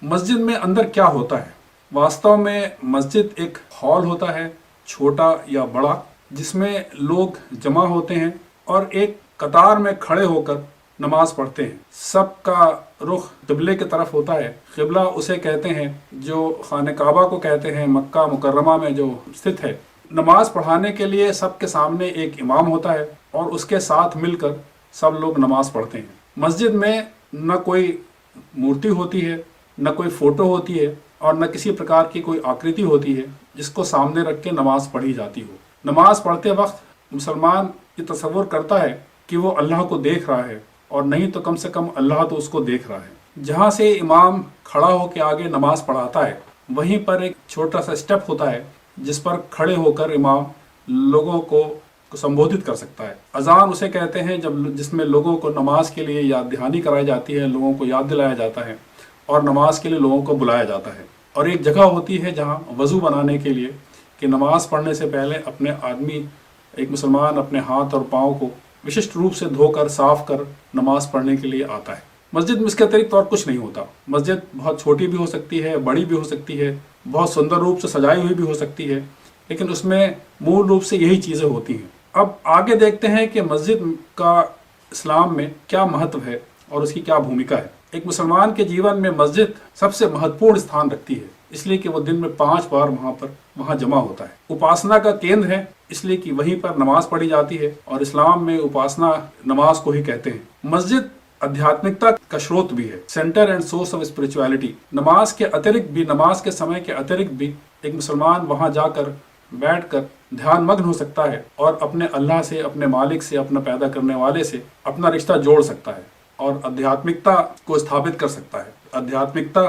मस्जिद में अंदर क्या होता है? वास्तव में मस्जिद एक हॉल होता है, छोटा या बड़ा, जिसमें लोग जमा होते हैं और एक कतार में खड़े होकर नमाज पढ़ते हैं। सबका रुख क़िबले की तरफ होता है। क़िबला उसे कहते हैं जो खाने काबा को कहते हैं, मक्का मुकर्रमा में जो स्थित है। नमाज पढ़ाने के लिए सबके सामने एक इमाम होता है और उसके साथ मिलकर सब लोग नमाज पढ़ते हैं। मस्जिद में न कोई मूर्ति होती है, न कोई फोटो होती है और न किसी प्रकार की कोई आकृति होती है जिसको सामने रख के नमाज पढ़ी जाती हो। नमाज पढ़ते वक्त मुसलमान ये तसव्वुर करता है कि वो अल्लाह को देख रहा है, और नहीं तो कम से कम अल्लाह तो उसको देख रहा है। जहाँ से इमाम खड़ा होकर आगे नमाज पढ़ाता है, वहीं पर एक छोटा सा स्टेप होता है जिस पर खड़े होकर इमाम लोगों को संबोधित कर सकता है। अजान उसे कहते हैं जब जिसमें लोगों को नमाज के लिए याद दहानी कराई जाती है, लोगों को याद दिलाया जाता है और नमाज के लिए लोगों को बुलाया जाता है। और एक जगह होती है जहाँ वज़ू बनाने के लिए कि नमाज पढ़ने से पहले एक मुसलमान अपने हाथ और पाँव को विशिष्ट रूप से धोकर साफ कर नमाज पढ़ने के लिए आता है। मस्जिद में इसके अतिरिक्त और कुछ नहीं होता। मस्जिद बहुत छोटी भी हो सकती है, बड़ी भी हो सकती है, बहुत सुंदर रूप से सजाई हुई भी हो सकती है, लेकिन उसमें मूल रूप से यही चीज़ें होती हैं। अब आगे देखते हैं कि मस्जिद का इस्लाम में क्या महत्व है और उसकी क्या भूमिका है। एक मुसलमान के जीवन में मस्जिद सबसे महत्वपूर्ण स्थान रखती है, इसलिए कि वो दिन में 5 बार वहाँ जमा होता है। उपासना का केंद्र है, इसलिए कि वहीं पर नमाज पढ़ी जाती है और इस्लाम में उपासना नमाज को ही कहते हैं। मस्जिद आध्यात्मिकता का स्रोत भी है, centre and source of spirituality. नमाज के समय के अतिरिक्त भी एक मुसलमान वहाँ जाकर बैठकर ध्यान मग्न हो सकता है और अपने अल्लाह से, अपने मालिक से, अपना पैदा करने वाले से अपना रिश्ता जोड़ सकता है और आध्यात्मिकता को स्थापित कर सकता है, आध्यात्मिकता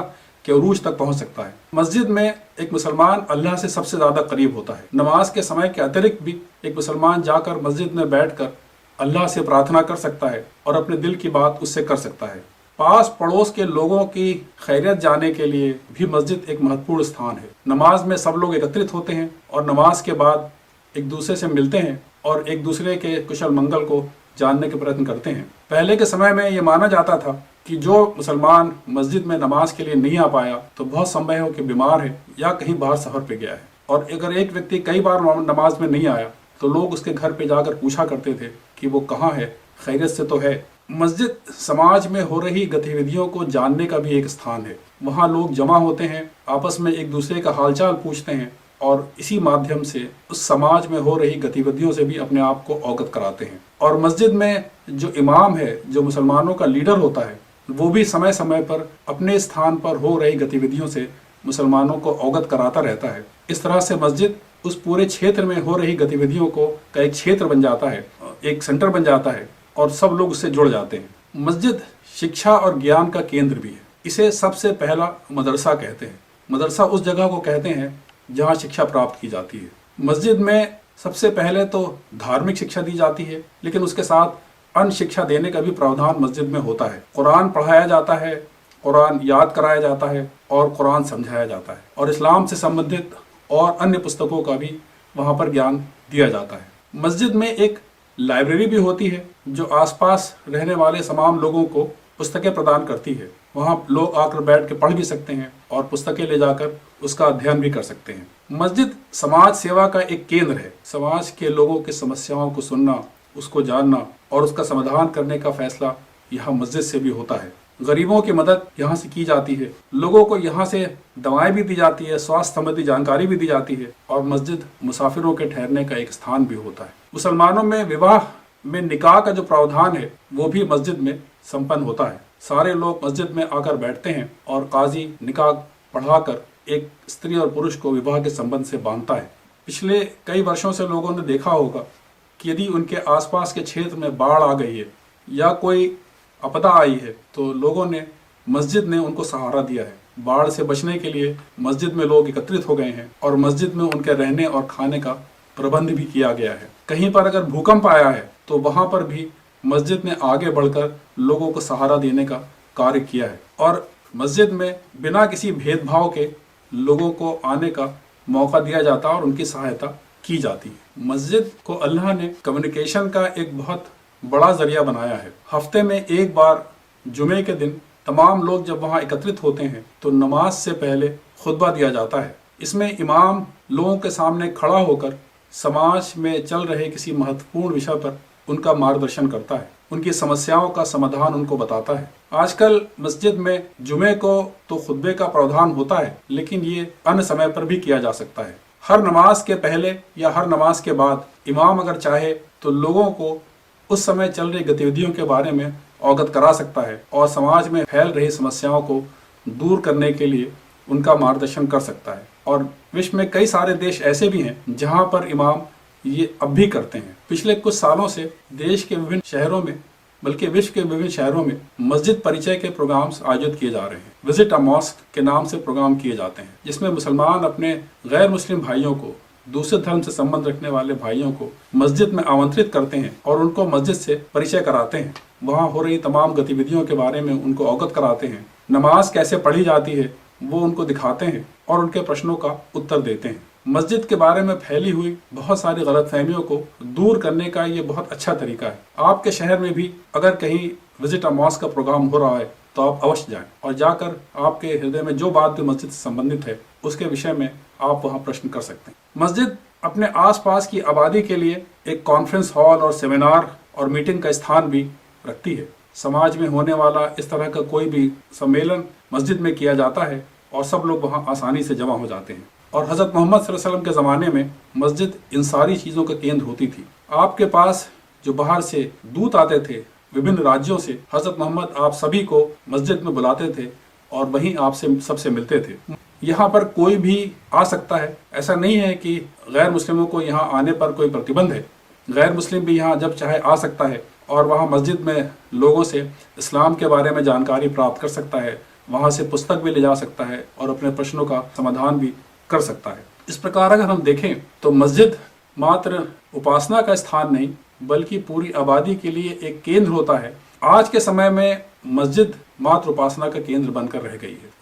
के उरूज तक पहुंच सकता है। मस्जिद में एक मुसलमान अल्लाह से सबसे ज्यादा करीब होता है। नमाज के समय के अतिरिक्त भी एक मुसलमान जाकर मस्जिद में बैठकर अल्लाह से प्रार्थना कर सकता है और अपने दिल की बात उससे कर सकता है। पास पड़ोस के लोगों की खैरियत जाने के लिए भी मस्जिद एक महत्वपूर्ण स्थान है। नमाज में सब लोग एकत्रित होते हैं और नमाज के बाद एक दूसरे से मिलते हैं और एक दूसरे के कुशल मंगल को जानने के प्रयत्न करते हैं। पहले के समय में ये माना जाता था कि जो मुसलमान मस्जिद में नमाज के लिए नहीं आ पाया तो बहुत संभव हो कि बीमार है या कहीं बाहर सफर पे गया है, और अगर एक व्यक्ति कई बार नमाज में नहीं आया तो लोग उसके घर पे जाकर पूछा करते थे कि वो कहाँ है, खैरियत से तो है। मस्जिद समाज में हो रही गतिविधियों को जानने का भी एक स्थान है। वहाँ लोग जमा होते हैं, आपस में एक दूसरे का हालचाल पूछते हैं और इसी माध्यम से उस समाज में हो रही गतिविधियों से भी अपने आप को अवगत कराते हैं। और मस्जिद में जो इमाम है, जो मुसलमानों का लीडर होता है, वो भी समय समय पर अपने स्थान पर हो रही गतिविधियों से मुसलमानों को अवगत कराता रहता है। इस तरह से मस्जिद उस पूरे क्षेत्र में हो रही गतिविधियों का एक क्षेत्र बन जाता है, एक सेंटर बन जाता है और सब लोग उससे जुड़ जाते हैं। मस्जिद शिक्षा और ज्ञान का केंद्र भी है। इसे सबसे पहला मदरसा कहते हैं। मदरसा उस जगह को कहते हैं जहाँ शिक्षा प्राप्त की जाती है। मस्जिद में सबसे पहले तो धार्मिक शिक्षा दी जाती है, लेकिन उसके साथ अन्य शिक्षा देने का भी प्रावधान मस्जिद में होता है। कुरान पढ़ाया जाता है, कुरान याद कराया जाता है और कुरान समझाया जाता है, और इस्लाम से संबंधित और अन्य पुस्तकों का भी वहाँ पर ज्ञान दिया जाता है। मस्जिद में एक लाइब्रेरी भी होती है जो आसपास रहने वाले तमाम लोगों को पुस्तकें प्रदान करती है। वहाँ लोग आकर बैठ के पढ़ भी सकते हैं और पुस्तकें ले जाकर उसका अध्ययन भी कर सकते हैं। मस्जिद समाज सेवा का एक केंद्र है। समाज के लोगों की समस्याओं को सुनना, उसको जानना और उसका समाधान करने का फैसला यहाँ मस्जिद से भी होता है। गरीबों की मदद यहाँ से की जाती है। लोगों को यहाँ से दवाएं भी दी जाती है, स्वास्थ्य संबंधी जानकारी भी दी जाती है, और मस्जिद मुसाफिरों के ठहरने का एक स्थान भी होता है। मुसलमानों में विवाह में निकाह का जो प्रावधान है वो भी मस्जिद में संपन्न होता है। सारे लोग मस्जिद में आकर बैठते हैं और काजी निकाह पढ़ाकर एक स्त्री और पुरुष को विवाह के संबंध से बांधता है। पिछले कई वर्षों से लोगों ने देखा होगा कि यदि उनके आसपास के क्षेत्र में बाढ़ आ गई है या कोई आपदा आई है तो लोगों ने, मस्जिद ने उनको सहारा दिया है। बाढ़ से बचने के लिए मस्जिद में लोग एकत्रित हो गए हैं और मस्जिद में उनके रहने और खाने का प्रबंध भी किया गया है। कहीं पर अगर भूकंप आया है तो वहाँ पर भी मस्जिद ने आगे बढ़कर लोगों को सहारा देने का कार्य किया है, और मस्जिद में बिना किसी भेदभाव के लोगों को आने का मौका दिया जाता है और उनकी सहायता की जाती है। मस्जिद को अल्लाह ने कम्युनिकेशन का एक बहुत बड़ा जरिया बनाया है। हफ्ते में एक बार जुमे के दिन तमाम लोग जब वहाँ एकत्रित होते हैं तो नमाज से पहले खुतबा दिया जाता है। इसमें इमाम लोगों के सामने खड़ा होकर समाज में चल रहे किसी महत्वपूर्ण विषय पर उनका मार्गदर्शन करता है, उनकी समस्याओं का समाधान उनको बताता है। आजकल मस्जिद में जुमे को तो खुतबे का प्रावधान होता है, लेकिन ये अन्य समय पर भी किया जा सकता है। हर नमाज के पहले या हर नमाज के बाद इमाम अगर चाहे तो लोगों को उस समय चल रही गतिविधियों के बारे में अवगत करा सकता है और समाज में फैल रही समस्याओं को दूर करने के लिए उनका मार्गदर्शन कर सकता है। और विश्व में कई सारे देश ऐसे भी हैं जहां पर इमाम ये अब भी करते हैं। पिछले कुछ सालों से देश के विभिन्न शहरों में, बल्कि विश्व के विभिन्न शहरों में मस्जिद परिचय के प्रोग्राम्स आयोजित किए जा रहे हैं। विजिट अ मॉस्क के नाम से प्रोग्राम किए जाते हैं, जिसमें मुसलमान अपने गैर मुस्लिम भाइयों को, दूसरे धर्म से संबंध रखने वाले भाइयों को मस्जिद में आमंत्रित करते हैं और उनको मस्जिद से परिचय कराते हैं। वहाँ हो रही तमाम गतिविधियों के बारे में उनको अवगत कराते हैं। नमाज कैसे पढ़ी जाती है वो उनको दिखाते हैं और उनके प्रश्नों का उत्तर देते हैं। मस्जिद के बारे में फैली हुई बहुत सारी गलतफहमियों को दूर करने का ये बहुत अच्छा तरीका है। आपके शहर में भी अगर कहीं विजिट अ मॉस्क का प्रोग्राम हो रहा है तो आप अवश्य जाएं और जाकर आपके हृदय में जो बात भी मस्जिद से संबंधित है उसके विषय में आप वहाँ प्रश्न कर सकते हैं। मस्जिद अपने आसपास की आबादी के लिए एक कॉन्फ्रेंस हॉल और सेमिनार और मीटिंग का स्थान भी रखती है। समाज में होने वाला इस तरह का कोई भी सम्मेलन मस्जिद में किया जाता है और सब लोग वहाँ आसानी से जमा हो जाते हैं। और हज़रत मोहम्मद सल्लल्लाहु अलैहि वसल्लम के ज़माने में मस्जिद इन सारी चीज़ों का केंद्र होती थी। आपके पास जो बाहर से दूत आते थे विभिन्न राज्यों से, हज़रत मोहम्मद आप सभी को मस्जिद में बुलाते थे और वहीं आपसे सबसे मिलते थे। यहाँ पर कोई भी आ सकता है, ऐसा नहीं है कि गैर मुस्लिमों को यहाँ आने पर कोई प्रतिबंध है। गैर मुस्लिम भी यहाँ जब चाहे आ सकता है और वहाँ मस्जिद में लोगों से इस्लाम के बारे में जानकारी प्राप्त कर सकता है, वहाँ से पुस्तक भी ले जा सकता है और अपने प्रश्नों का समाधान भी कर सकता है। इस प्रकार अगर हम देखें तो मस्जिद मात्र उपासना का स्थान नहीं बल्कि पूरी आबादी के लिए एक केंद्र होता है। आज के समय में मस्जिद मात्र उपासना का केंद्र बनकर रह गई है।